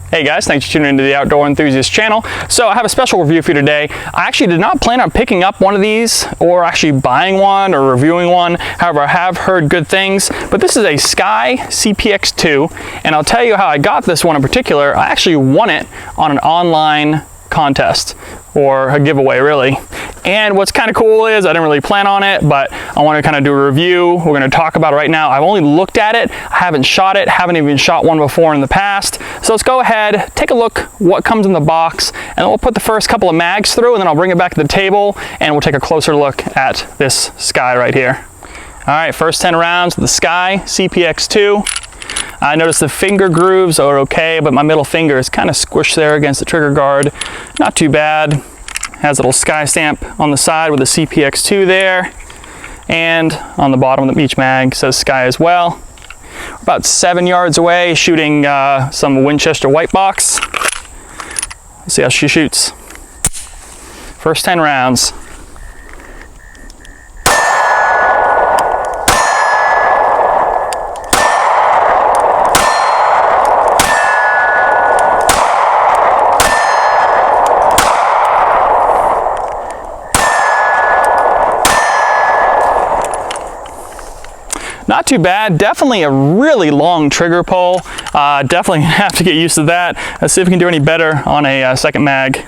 Hey guys, thanks for tuning into the Outdoor Enthusiast channel. So I have a special review for you today. I actually did not plan on picking up one of these or actually buying one or reviewing one. However, I have heard good things, but this is a SCCY CPX-2, and I'll tell you how I got this one in particular. I actually won it on an online contest, or a giveaway really. And what's kind of cool is I didn't really plan on it, but I want to kind of do a review. We're going to talk about it right now. I've only looked at it, I haven't shot it, haven't even shot one before in the past. So let's go ahead, take a look what comes in the box, and then we'll put the first couple of mags through, and then I'll bring it back to the table and we'll take a closer look at this SCCY right here. All right, first 10 rounds, the SCCY CPX-2. I noticed the finger grooves are okay, but my middle finger is kind of squished there against the trigger guard. Not too bad. Has a little SCCY stamp on the side with the CPX-2 there. And on the bottom of each mag says SCCY as well. We're about 7 yards away, shooting some Winchester white box. Let's see how she shoots. First 10 rounds. Not too bad, definitely a really long trigger pull. Definitely have to get used to that. Let's see if we can do any better on a second mag.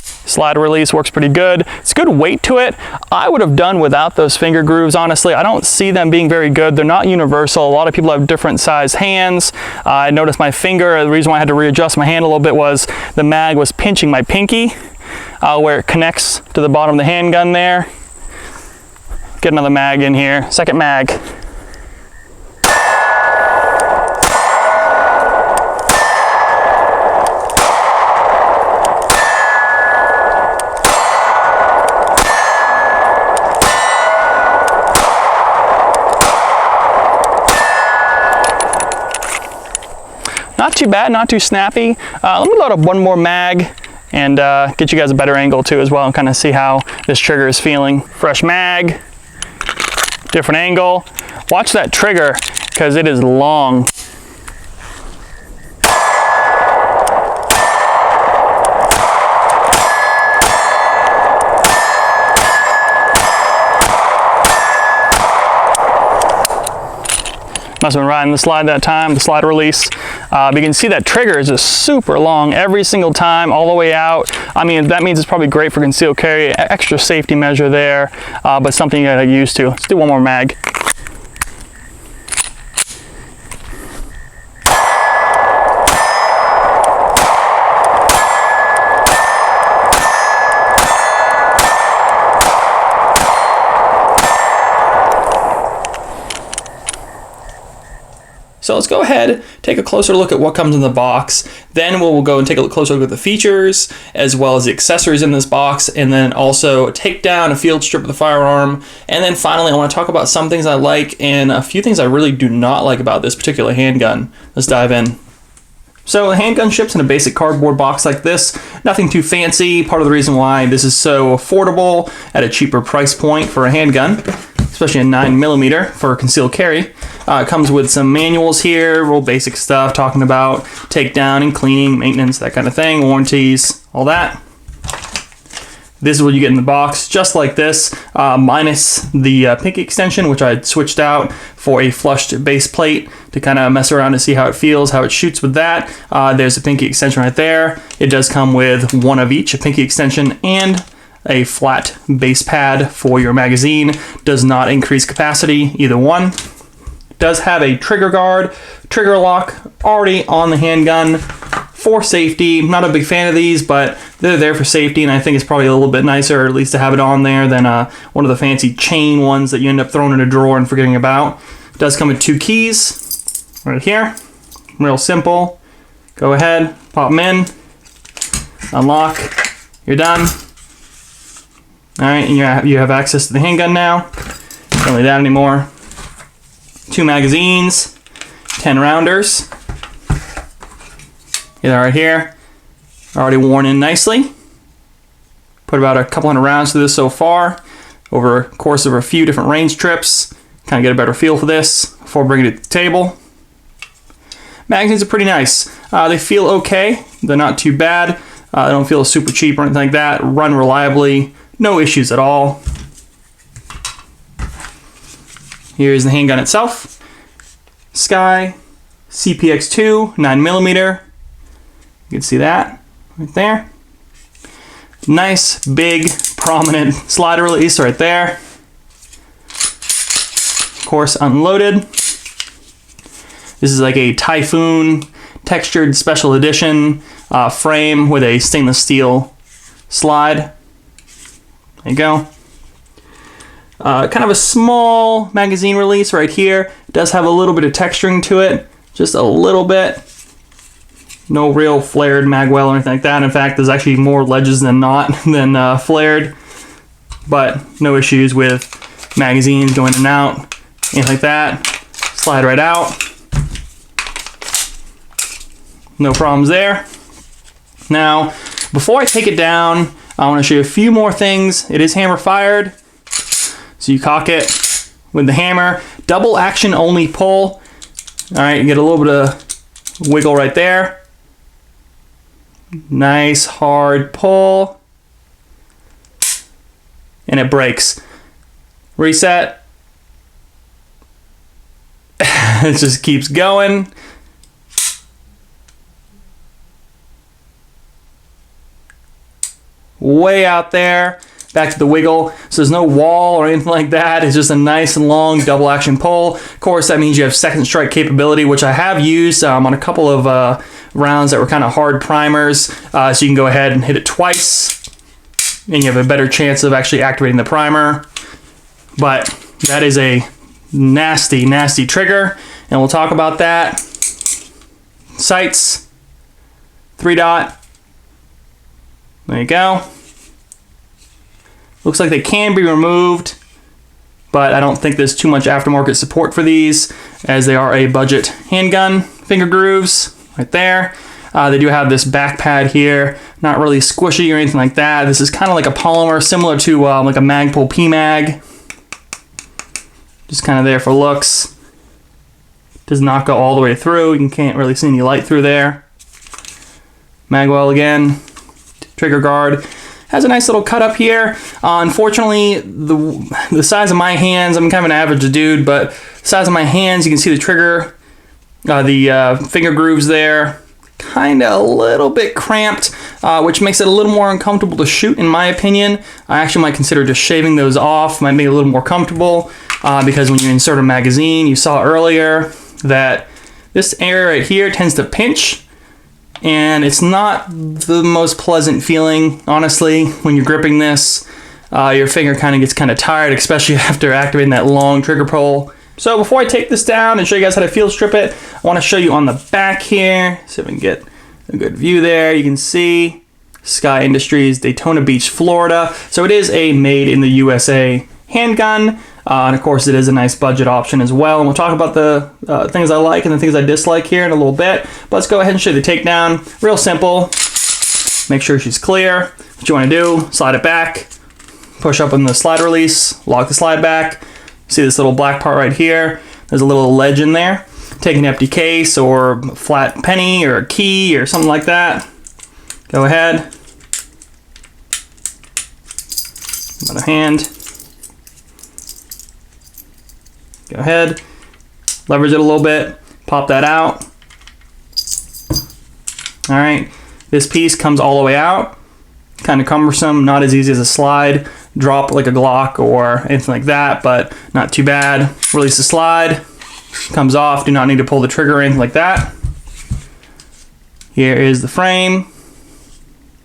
Slide release works pretty good. It's good weight to it. I would have done without those finger grooves, honestly. I don't see them being very good. They're not universal. A lot of people have different size hands. I noticed my finger, the reason why I had to readjust my hand a little bit was the mag was pinching my pinky where it connects to the bottom of the handgun there. Get another mag in here, second mag. Not too bad, not too snappy. Let me load up one more mag and get you guys a better angle too as well, and kind of see how this trigger is feeling. Fresh mag. Different angle. Watch that trigger because it is long. Must have been riding the slide that time, the slide release. But you can see that trigger is just super long every single time, all the way out. I mean, that means it's probably great for concealed carry, extra safety measure there, but something you gotta get used to. Let's do one more mag. So let's go ahead, take a closer look at what comes in the box. Then we'll go and take a closer look at the features, as well as the accessories in this box, and then also a takedown, a field strip of the firearm. And then finally, I want to talk about some things I like and a few things I really do not like about this particular handgun. Let's dive in. So the handgun ships in a basic cardboard box like this. Nothing too fancy. Part of the reason why this is so affordable at a cheaper price point for a handgun, especially a 9mm for concealed carry. It comes with some manuals here, real basic stuff, talking about takedown and cleaning, maintenance, that kind of thing, warranties, all that. This is what you get in the box, just like this, minus the pinky extension, which I switched out for a flushed base plate to kind of mess around and see how it feels, how it shoots with that. There's a pinky extension right there. It does come with one of each, a pinky extension and a flat base pad for your magazine. Does not increase capacity, either one. Does have a trigger guard, trigger lock already on the handgun for safety. Not a big fan of these, but they're there for safety, and I think it's probably a little bit nicer, at least to have it on there, than one of the fancy chain ones that you end up throwing in a drawer and forgetting about. It does come with 2 keys right here. Real simple. Go ahead, pop them in, unlock, you're done. All right, and you have access to the handgun now. Don't need that anymore. 2 magazines, 10 rounders. They're right here, already worn in nicely. Put about a couple hundred rounds through this so far over a course of a few different range trips. Kind of get a better feel for this before bringing it to the table. magazines are pretty nice. They feel okay. They're not too bad. They don't feel super cheap or anything like that. Run reliably. No issues at all. Here's the handgun itself. SCCY CPX-2 9mm. You can see that right there. Nice, big, prominent slider release right there. Of course, unloaded. This is like a Typhoon textured special edition frame with a stainless steel slide. There you go. Kind of a small magazine release right here. It does have a little bit of texturing to it, just a little bit. No real flared magwell or anything like that. In fact, there's actually more ledges than not than flared, but no issues with magazines going in and out, anything like that. Slide right out. No problems there. Now, before I take it down, I want to show you a few more things. It is hammer fired, so you cock it with the hammer. Double action only pull. All right, you get a little bit of wiggle right there. Nice hard pull, and it breaks. Reset. It just keeps going. Way out there. Back to the wiggle. So there's no wall or anything like that. It's just a nice and long double action pull. Of course, that means you have second strike capability, which I have used on a couple of rounds that were kind of hard primers. So you can go ahead and hit it twice, and you have a better chance of actually activating the primer. But that is a nasty, nasty trigger, and we'll talk about that. Sights, 3-dot. There you go. Looks like they can be removed, but I don't think there's too much aftermarket support for these, as they are a budget handgun. Finger grooves right there. They do have this back pad here, not really squishy or anything like that. This is kind of like a polymer, similar to like a Magpul PMag. Just kind of there for looks. Does not go all the way through. You can't really see any light through there. Magwell again. Trigger guard. Has a nice little cut up here. Unfortunately, the size of my hands, I'm kind of an average dude, but the size of my hands, you can see the trigger, the finger grooves there, kind of a little bit cramped, which makes it a little more uncomfortable to shoot, in my opinion. I actually might consider just shaving those off, might make it a little more comfortable, because when you insert a magazine, you saw earlier that this area right here tends to pinch, and it's not the most pleasant feeling, honestly, when you're gripping this. Your finger kind of gets kind of tired, especially after activating that long trigger pull. So before I take this down and show you guys how to field strip it, I want to show you on the back here. See if we can get a good view there. You can see SCCY Industries, Daytona Beach, Florida. So it is a made in the USA handgun. And of course, it is a nice budget option as well. And we'll talk about the things I like and the things I dislike here in a little bit. But let's go ahead and show you the takedown. Real simple. Make sure she's clear. What you want to do, slide it back, push up on the slide release, lock the slide back. See this little black part right here? There's a little ledge in there. Take an empty case or a flat penny or a key or something like that. Go ahead. About a hand. Go ahead, leverage it a little bit, pop that out. All right, this piece comes all the way out. Kind of cumbersome, not as easy as a slide drop like a Glock or anything like that, but not too bad. Release the slide, comes off, do not need to pull the trigger or anything like that. Here is the frame,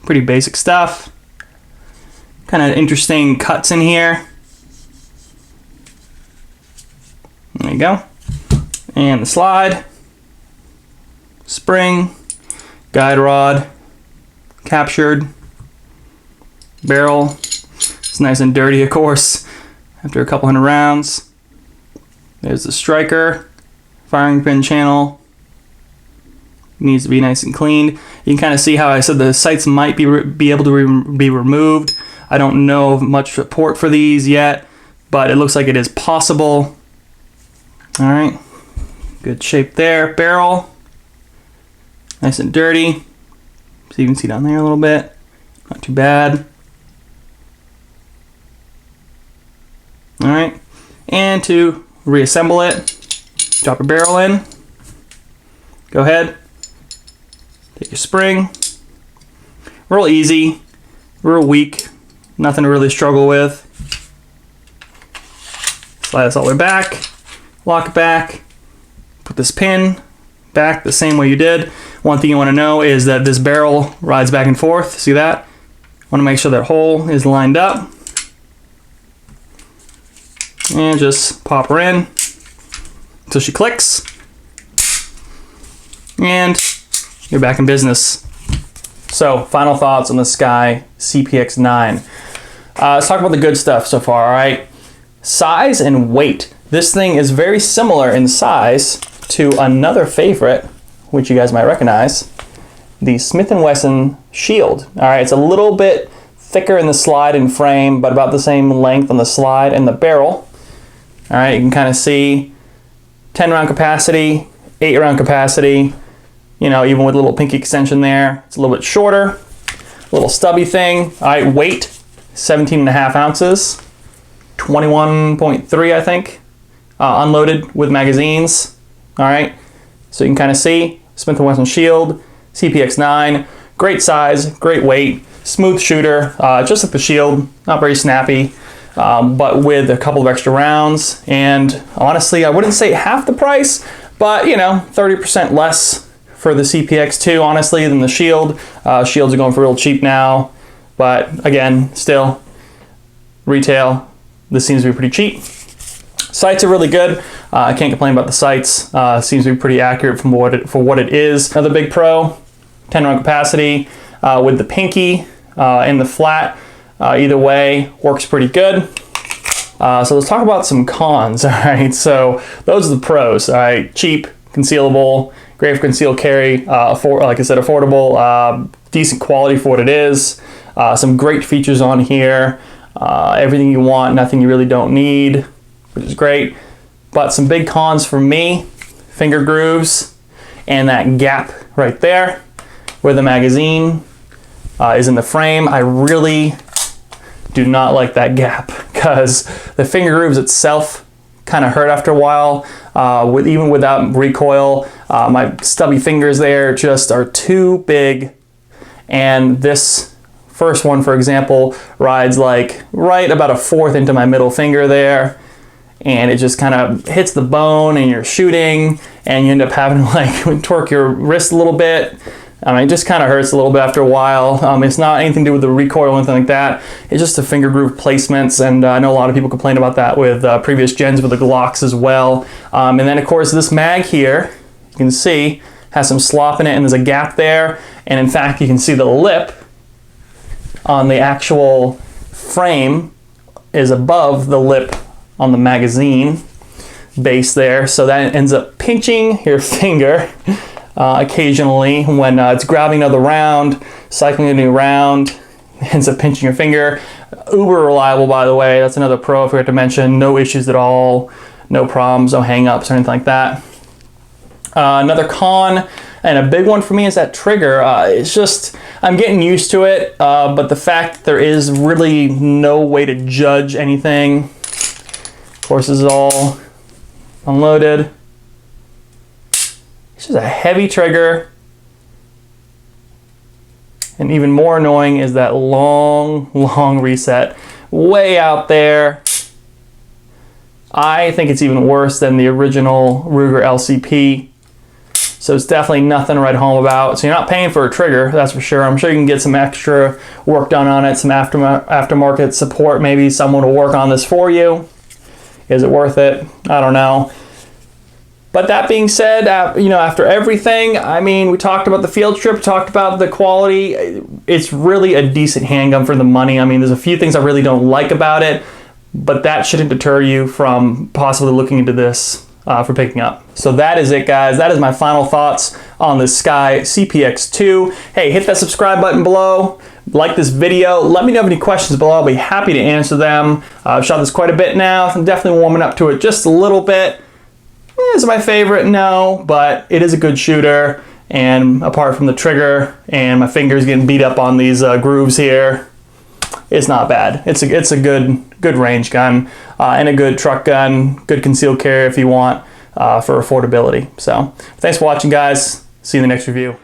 pretty basic stuff. Kind of interesting cuts in here. There you go. And the slide, spring, guide rod, captured, barrel. It's nice and dirty, of course, after a couple hundred rounds. There's the striker, firing pin channel. Needs to be nice and cleaned. You can kind of see how I said the sights might be able to be removed. I don't know of much support for these yet, but it looks like it is possible. All right, good shape there. Barrel, Nice and dirty. So you can see down there a little bit. Not too bad. All right. And to reassemble it, drop your barrel in. Go ahead. Take your spring. Real easy. Real weak. Nothing to really struggle with. Slide this all the way back. Lock it back. Put this pin back the same way you did. One thing you want to know is that this barrel rides back and forth. See that? Want to make sure that hole is lined up. And just pop her in until she clicks. And you're back in business. So, final thoughts on the SCCY CPX-9. Let's talk about the good stuff so far, all right? Size and weight. This thing is very similar in size to another favorite, which you guys might recognize, the Smith & Wesson Shield. All right, it's a little bit thicker in the slide and frame, but about the same length on the slide and the barrel. All right, you can kind of see 10 round capacity, 8 round capacity, you know, even with a little pinky extension there. It's a little bit shorter, a little stubby thing. All right, weight, 17.5 ounces, 21.3, I think, unloaded with magazines. All right, so you can kind of see Smith & Wesson Shield, CPX-9, great size, great weight, smooth shooter, just like the Shield, not very snappy, but with a couple of extra rounds. And honestly, I wouldn't say half the price, but you know, 30% less for the CPX-2, honestly, than the Shield. Shields are going for real cheap now, but again, still, retail, this seems to be pretty cheap. Sights are really good. I can't complain about the sights. Seems to be pretty accurate for what it is. Another big pro, 10 round capacity with the pinky and the flat. Either way, works pretty good. So let's talk about some cons. All right, so those are the pros. All right, cheap, concealable, great for concealed carry. Like I said, affordable, decent quality for what it is. Some great features on here. Everything you want, nothing you really don't need, which is great. But some big cons for me, finger grooves and that gap right there where the magazine is in the frame. I really do not like that gap because the finger grooves itself kind of hurt after a while. Even without recoil, my stubby fingers there just are too big. And this first one, for example, rides like right about 1/4 into my middle finger there. And it just kind of hits the bone and you're shooting and you end up having to like torque your wrist a little bit. I mean, it just kind of hurts a little bit after a while. It's not anything to do with the recoil or anything like that. It's just the finger groove placements, and I know a lot of people complain about that with previous gens with the Glocks as well. And then, of course, this mag here, you can see, has some slop in it, and there's a gap there. And in fact, you can see the lip on the actual frame is above the lip on the magazine base there, so that ends up pinching your finger occasionally when it's grabbing another round, cycling a new round, ends up pinching your finger. Uber reliable, by the way. That's another pro I forgot to mention. No issues at all, no problems, no hang-ups or anything like that. Another con, and a big one for me, is that trigger. It's just, I'm getting used to it, but the fact that there is really no way to judge anything. Of course, this is all unloaded. It's just a heavy trigger. And even more annoying is that long reset way out there. I think it's even worse than the original Ruger LCP. So it's definitely nothing to write home about. So you're not paying for a trigger, that's for sure. I'm sure you can get some extra work done on it, some aftermarket support. Maybe someone will work on this for you. Is it worth it? I don't know. But that being said, you know, after everything, I mean, we talked about the field strip, talked about the quality. It's really a decent handgun for the money. I mean, there's a few things I really don't like about it, but that shouldn't deter you from possibly looking into this for picking up. So that is it, guys. That is my final thoughts on the SCCY CPX-2. Hey, hit that subscribe button below. Like this video. Let me know if any questions below. I'll be happy to answer them. I've shot this quite a bit now. I'm definitely warming up to it just a little bit. Is it my favorite? No, but it is a good shooter. And apart from the trigger and my fingers getting beat up on these grooves here, it's not bad. It's a good range gun and a good truck gun, good concealed carry if you want for affordability. So thanks for watching, guys. See you in the next review.